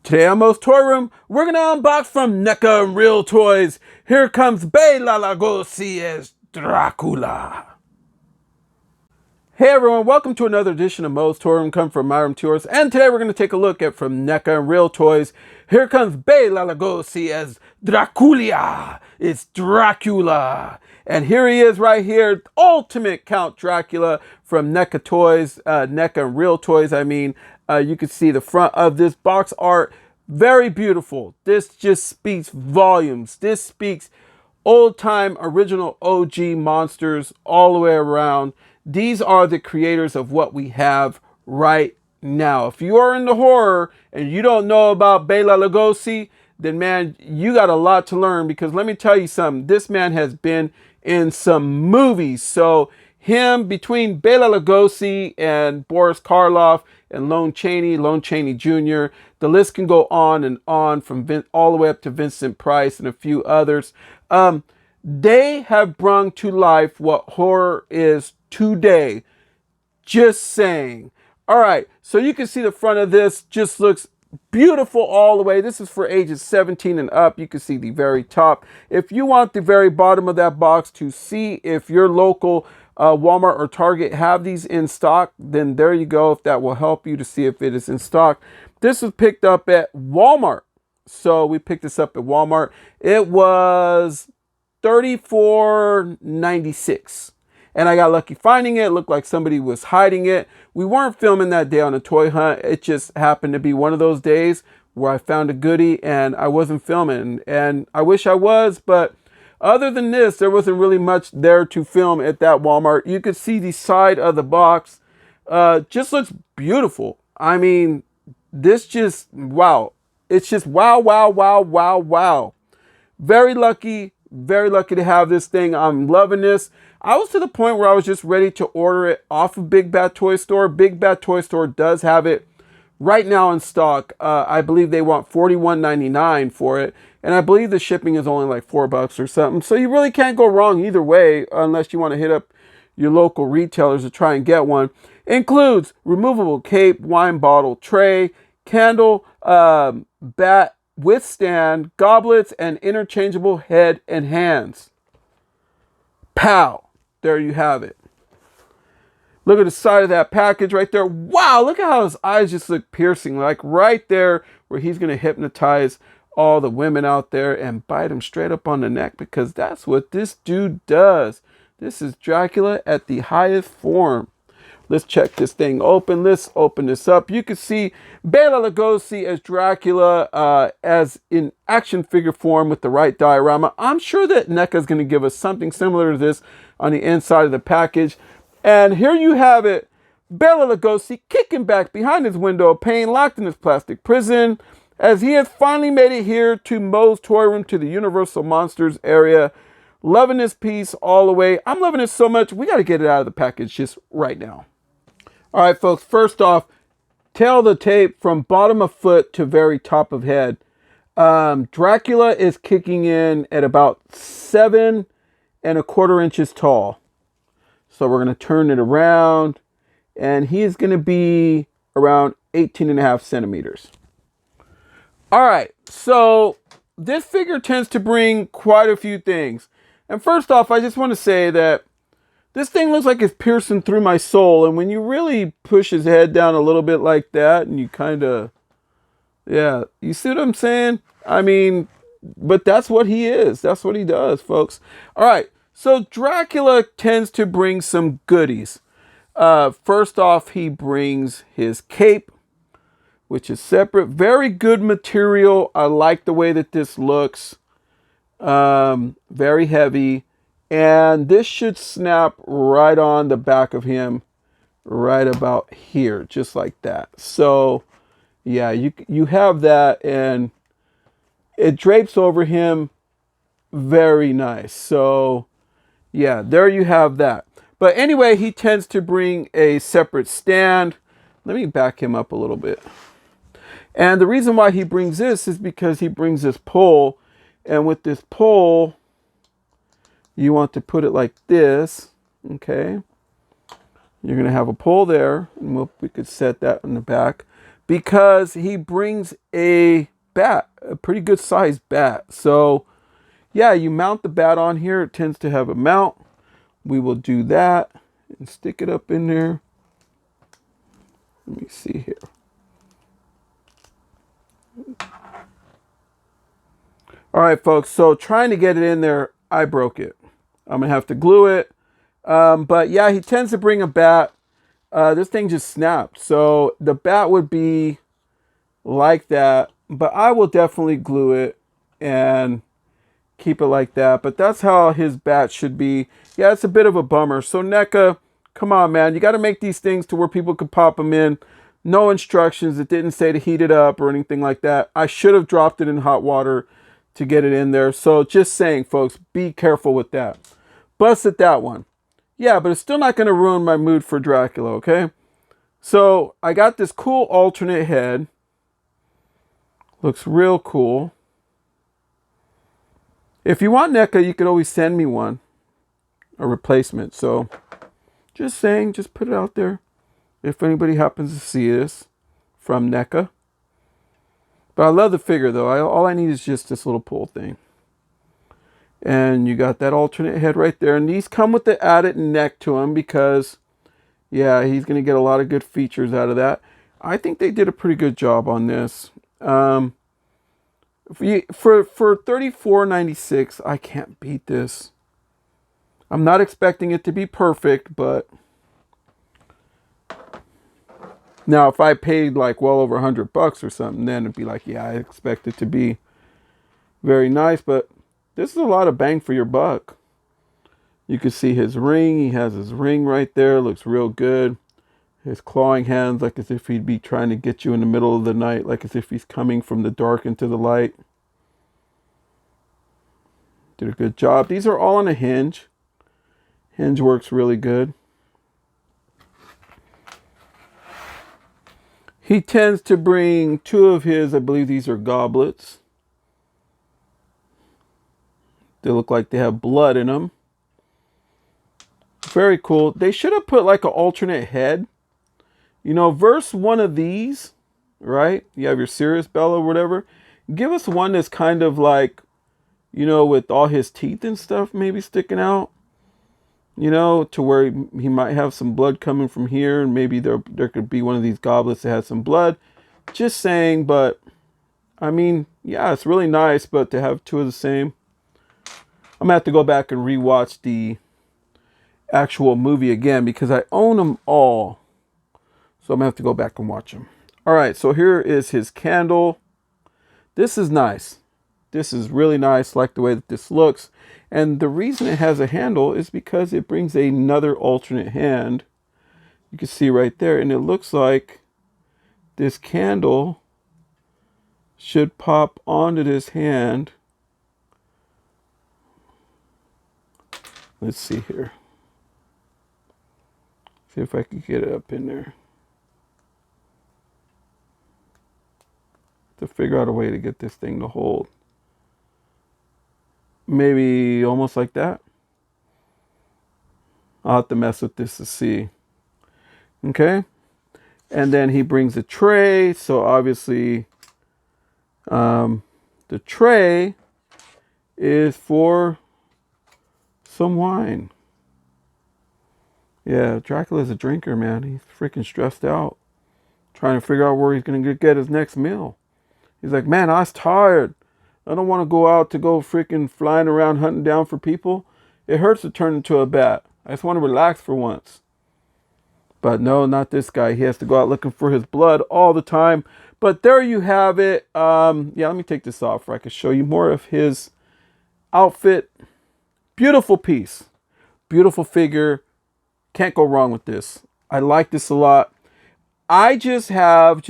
Today on MOE'S Toy Room, we're going to unbox from Neca and Real Toys. Here comes Bela Lugosi as Dracula. Hey everyone, welcome to another edition of MOE'S Toy Room, come from my room to yours. And today we're going to take a look at from Neca and Real Toys. Here comes Bela Lugosi as Dracula. It's Dracula. And here he is right here, Ultimate Count Dracula from Neca Toys, Neca and Real Toys, I mean. You can see the front of this box art. Very beautiful. This just speaks volumes. This speaks old-time original OG monsters all the way around. These are the creators of what we have right now. If you are into horror and you don't know about Bela Lugosi, then man, you got a lot to learn, because let me tell you something. This man has been in some movies. So him, between Bela Lugosi and Boris Karloff and Lon Chaney Jr., the list can go on and on, from all the way up to Vincent Price and a few others. They have brought to life what horror is today. Just saying. All right, so you can see the front of this just looks beautiful all the way. This is for ages 17 and up. You can see the very top. If you want the very bottom of that box to see if your local Walmart or Target have these in stock, then there you go. If that will help you to see if it is in stock. This was picked up at Walmart. So we picked this up at Walmart. It was $34.96. And I got lucky finding it. It looked like somebody was hiding it. We weren't filming that day on a toy hunt. It just happened to be one of those days where I found a goodie and I wasn't filming. And I wish I was, but other than this, there wasn't really much there to film at that Walmart. You could see the side of the box. Just looks beautiful. I mean, this just, wow. It's just wow, wow, wow, wow, wow. Very lucky to have this thing. I'm loving this. I was to the point where I was just ready to order it off of Big Bad Toy Store. Big Bad Toy Store does have it right now in stock. I believe they want $41.99 for it. And I believe the shipping is only like $4 or something. So you really can't go wrong either way, unless you want to hit up your local retailers to try and get one. Includes removable cape, wine bottle, tray, candle, bat with stand, goblets, and interchangeable head and hands. Pow! There you have it. Look at the side of that package right there. Wow, look at how his eyes just look piercing. Like right there where he's going to hypnotize all the women out there and bite them straight up on the neck, because that's what this dude does. This is Dracula at the highest form. Let's check this thing open. Let's open this up. You can see Bela Lugosi as Dracula as in action figure form with the right diorama. I'm sure that NECA is going to give us something similar to this on the inside of the package. And here you have it. Bela Lugosi kicking back behind his window of pain, locked in his plastic prison, as he has finally made it here to MOE'S Toy Room, to the Universal Monsters area. Loving this piece all the way. I'm loving it so much, we got to get it out of the package just right now. All right, folks, first off, tail of the tape from bottom of foot to very top of head. Dracula is kicking in at about 7¼ inches tall. So we're going to turn it around, and he is going to be around 18½ centimeters. All right, so this figure tends to bring quite a few things. And first off, I just want to say that this thing looks like it's piercing through my soul. And when you really push his head down a little bit like that, and you kind of, yeah, you see what I'm saying? I mean, but that's what he is. That's what he does, folks. All right, so Dracula tends to bring some goodies. First off, he brings his cape, which is separate. Very good material. I like the way that this looks. Very heavy. And this should snap right on the back of him, right about here, just like that. So, yeah, you have that, and it drapes over him very nice. So, yeah, there you have that. But anyway, he tends to bring a separate stand. Let me back him up a little bit. And the reason why he brings this is because he brings this pole. And with this pole, you want to put it like this, okay? You're going to have a pole there, and we could set that in the back. because he brings a bat, a pretty good sized bat. So yeah, you mount the bat on here. It tends to have a mount. We will do that and stick it up in there. Let me see here. All right, folks. So trying to get it in there, I broke it. I'm going to have to glue it. But yeah, he tends to bring a bat. This thing just snapped. So the bat would be like that. But I will definitely glue it and keep it like that. But that's how his bat should be. Yeah, it's a bit of a bummer. So NECA, come on, man. You got to make these things to where people could pop them in. No instructions. It didn't say to heat it up or anything like that. I should have dropped it in hot water to get it in there. So just saying, folks, be careful with that. Busted that one. Yeah, but it's still not going to ruin my mood for Dracula, okay? So I got this cool alternate head. Looks real cool. If you want NECA, you could always send me one. A replacement. So just saying, just put it out there. If anybody happens to see this from NECA. But I love the figure though. All I need is just this little pull thing. And you got that alternate head right there. And these come with the added neck to them because, yeah, he's going to get a lot of good features out of that. I think they did a pretty good job on this. For $34.96, I can't beat this. I'm not expecting it to be perfect, but now if I paid like well over $100 or something, then it'd be like, yeah, I expect it to be very nice. But this is a lot of bang for your buck. You can see his ring. He has his ring right there. Looks real good. His clawing hands, like as if he'd be trying to get you in the middle of the night, like as if he's coming from the dark into the light. Did a good job. These are all on a hinge. Hinge works really good. He tends to bring two of his, I believe these are goblets. They look like they have blood in them. Very cool. They should have put like an alternate head. You know, verse one of these, right? You have your Sirius Bell or whatever. Give us one that's kind of like, you know, with all his teeth and stuff maybe sticking out. You know, to where he might have some blood coming from here. And maybe there could be one of these goblets that has some blood. Just saying, but, I mean, yeah, it's really nice. But to have two of the same. I'm going to have to go back and rewatch the actual movie again. Because I own them all. So I'm going to have to go back and watch them. All right, so here is his candle. This is nice. This is really nice. Like the way that this looks. And the reason it has a handle is because it brings another alternate hand. You can see right there. And it looks like this candle should pop onto this hand. Let's see here. See if I can get it up in there. To figure out a way to get this thing to hold. Maybe almost like that. I'll have to mess with this to see. Okay. And then he brings a tray. So obviously the tray is for some wine. Yeah, Dracula's a drinker, man. He's freaking stressed out. Trying to figure out where he's going to get his next meal. He's like, man, I was tired. I don't want to go out to go freaking flying around hunting down for people. It hurts to turn into a bat. I just want to relax for once. But no, not this guy. He has to go out looking for his blood all the time. But there you have it. Yeah, let me take this off where I can show you more of his outfit. Beautiful piece. Beautiful figure. Can't go wrong with this. I like this a lot. I just have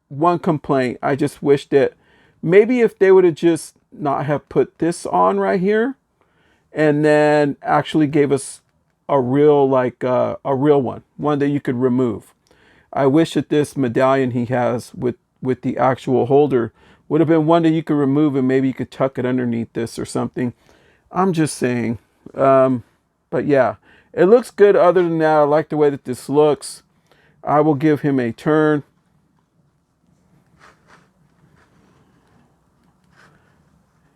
one complaint. I just wish that maybe if they would have just not have put this on right here and then actually gave us a real, like a real one that you could remove. I wish that this medallion he has with the actual holder would have been one that you could remove and maybe you could tuck it underneath this or something. I'm just saying. But yeah, it looks good. Other than that, I like the way that this looks. I will give him a turn.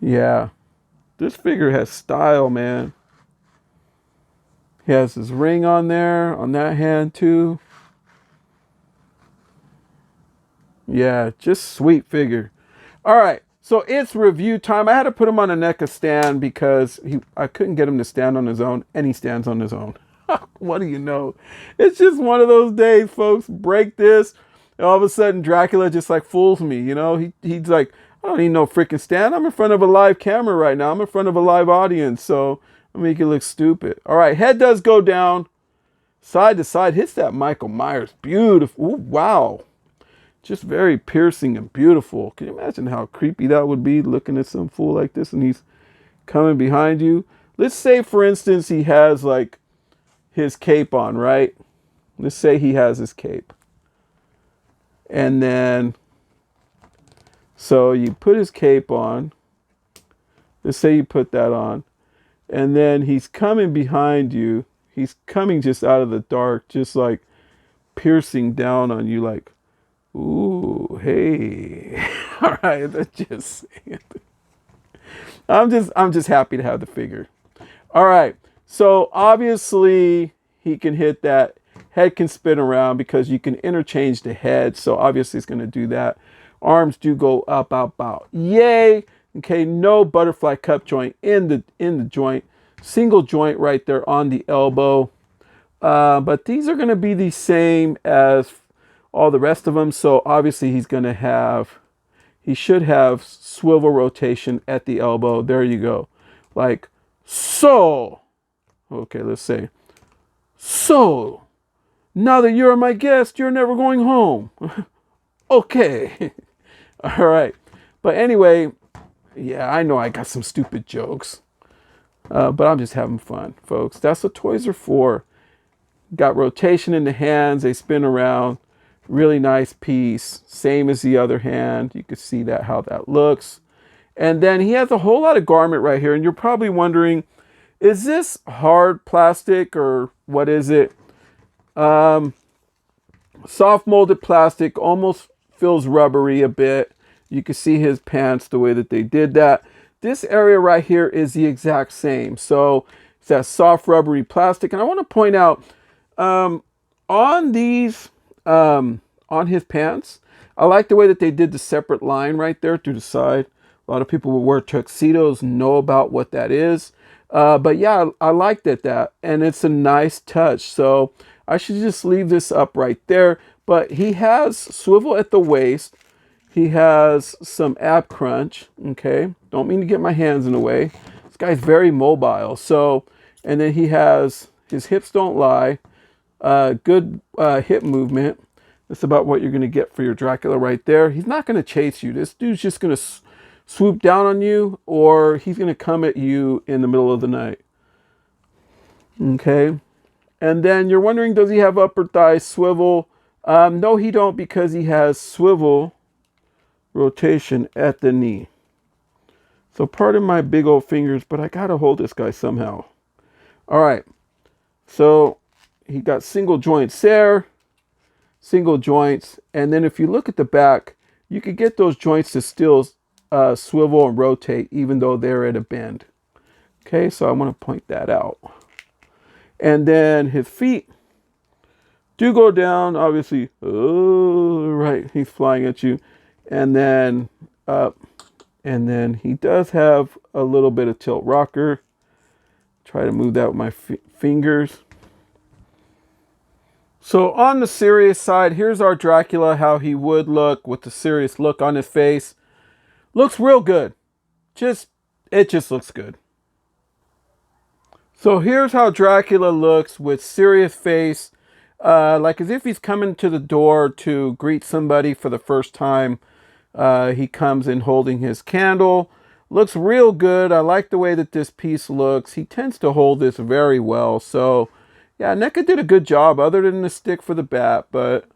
Yeah. This figure has style, man. He has his ring on there, on that hand too. Yeah, just sweet figure. All right, so it's review time. I had to put him on a Neca stand because I couldn't get him to stand on his own, and he stands on his own. What do you know? It's just one of those days, folks. Break this, and all of a sudden Dracula just like fools me. You know, he's like, I don't need no freaking stand. I'm in front of a live camera right now. I'm in front of a live audience, so I'll make it look stupid. All right, head does go down, side to side. Hits that Michael Myers. Beautiful. Ooh, wow. Just very piercing and beautiful. Can you imagine how creepy that would be looking at some fool like this and he's coming behind you? Let's say, for instance, he has like his cape on, right? Let's say he has his cape. And then, so you put his cape on. Let's say you put that on. And then he's coming behind you. He's coming just out of the dark, just like piercing down on you like, ooh, hey. All right, that's just I'm just happy to have the figure. All right. So obviously he can hit that. Head can spin around because you can interchange the head. So obviously it's going to do that. Arms do go up, up, out. Yay. Okay, no butterfly cup joint in the joint. Single joint right there on the elbow. But these are going to be the same as all the rest of them. So obviously he should have swivel rotation at the elbow. There you go. Like so. Okay, let's say, so now that you're my guest, you're never going home. Okay. All right. But anyway, yeah, I know I got some stupid jokes. But I'm just having fun, folks. That's what toys are for. Got rotation in the hands. They spin around. Really nice piece. Same as the other hand. You can see that how that looks. And then he has a whole lot of garment right here. And you're probably wondering, is this hard plastic or what is it? Soft molded plastic. Almost feels rubbery a bit. You can see his pants, the way that they did that. This area right here is the exact same. So it's that soft rubbery plastic. And I want to point out, on these, on his pants, I like the way that they did the separate line right there through the side. A lot of people who wear tuxedos know about what that is. But yeah, I liked that. And it's a nice touch. So I should just leave this up right there. But he has swivel at the waist. He has some ab crunch, okay? Don't mean to get my hands in the way. This guy's very mobile. So, and then he has, his hips don't lie. Good hip movement. That's about what you're going to get for your Dracula right there. He's not going to chase you. This dude's just going to swoop down on you, or he's going to come at you in the middle of the night. Okay? And then you're wondering, does he have upper thigh swivel? No, he don't, because he has swivel rotation at the knee. So pardon my big old fingers, but I gotta hold this guy somehow. All right, so he got single joints there, single joints, and then if you look at the back, you could get those joints to still swivel and rotate even though they're at a bend. Okay, so I want to point that out. And then his feet do go down, obviously. Oh, right, he's flying at you. And then up, and then he does have a little bit of tilt rocker. Try to move that with my fingers. So on the serious side, here's our Dracula, how he would look with the serious look on his face. Looks real good. It just looks good. So here's how Dracula looks with serious face, like as if he's coming to the door to greet somebody for the first time. He comes in holding his candle. Looks real good. I like the way that this piece looks. He tends to hold this very well. So, yeah, Neca did a good job other than the stick for the bat. But,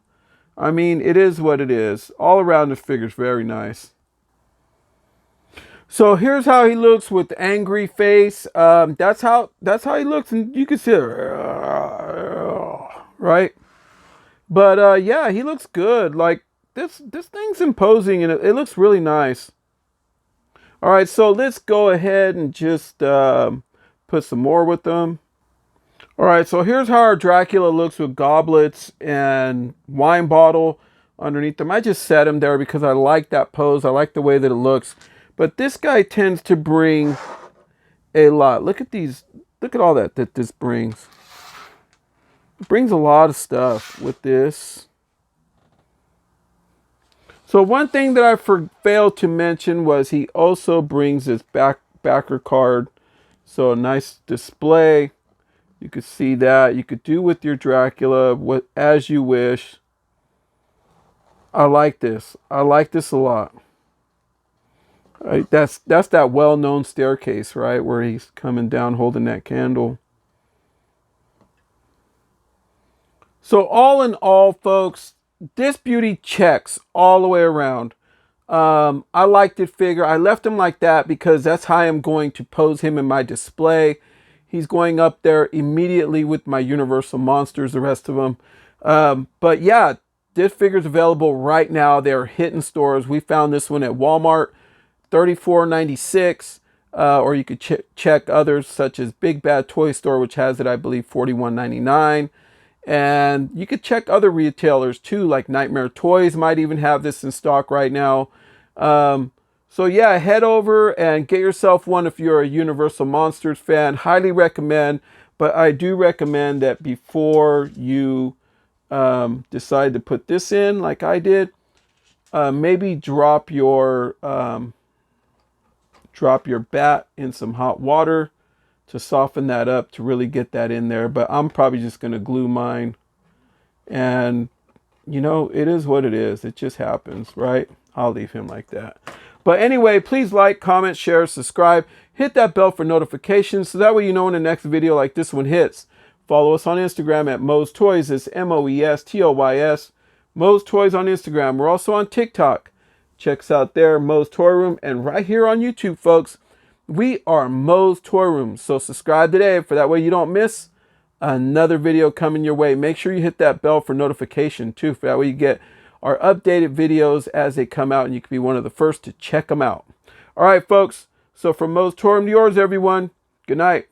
I mean, it is what it is. All around this figure's very nice. So, here's how he looks with the angry face. That's how he looks. And you can see it. Right? But, yeah, he looks good. Like, this thing's imposing and it looks really nice. All right, so let's go ahead and just put some more with them. All right, so here's how our Dracula looks with goblets and wine bottle underneath them. I just set him there because I like that pose. I like the way that it looks. But this guy tends to bring a lot. Look at these. Look at all that this brings. It brings a lot of stuff with this. So one thing that I failed to mention was he also brings this backer card. So a nice display. You could see that. You could do with your Dracula as you wish. I like this. I like this a lot. Right, that's that well-known staircase, right, where he's coming down holding that candle. So all in all, folks, this beauty checks all the way around. I liked it figure. I left him like that because that's how I'm going to pose him in my display. He's going up there immediately with my Universal Monsters, the rest of them. But yeah, this figure's available right now. They're hitting stores. We found this one at Walmart, $34.96. Or you could check others such as Big Bad Toy Store, which has it, I believe, $41.99. And you could check other retailers too, like Nightmare Toys might even have this in stock right now. So yeah, head over and get yourself one if you're a Universal Monsters fan. Highly recommend, but I do recommend that before you decide to put this in, like I did, maybe drop your bat in some hot water to soften that up, to really get that in there. But I'm probably just going to glue mine. And, you know, it is what it is. It just happens, right? I'll leave him like that. But anyway, please like, comment, share, subscribe. Hit that bell for notifications so that way you know when the next video like this one hits. Follow us on Instagram at MOE'S Toys. It's MOE'S, MOE'S Toys on Instagram. We're also on TikTok. Check us out there, MOE'S Toy Room. And right here on YouTube, folks, we are MOE'S Toy Room. So subscribe today for that way you don't miss another video coming your way. Make sure you hit that bell for notification too. For that way you get our updated videos as they come out and you can be one of the first to check them out. All right, folks. So from MOE'S Toy Room to yours, everyone. Good night.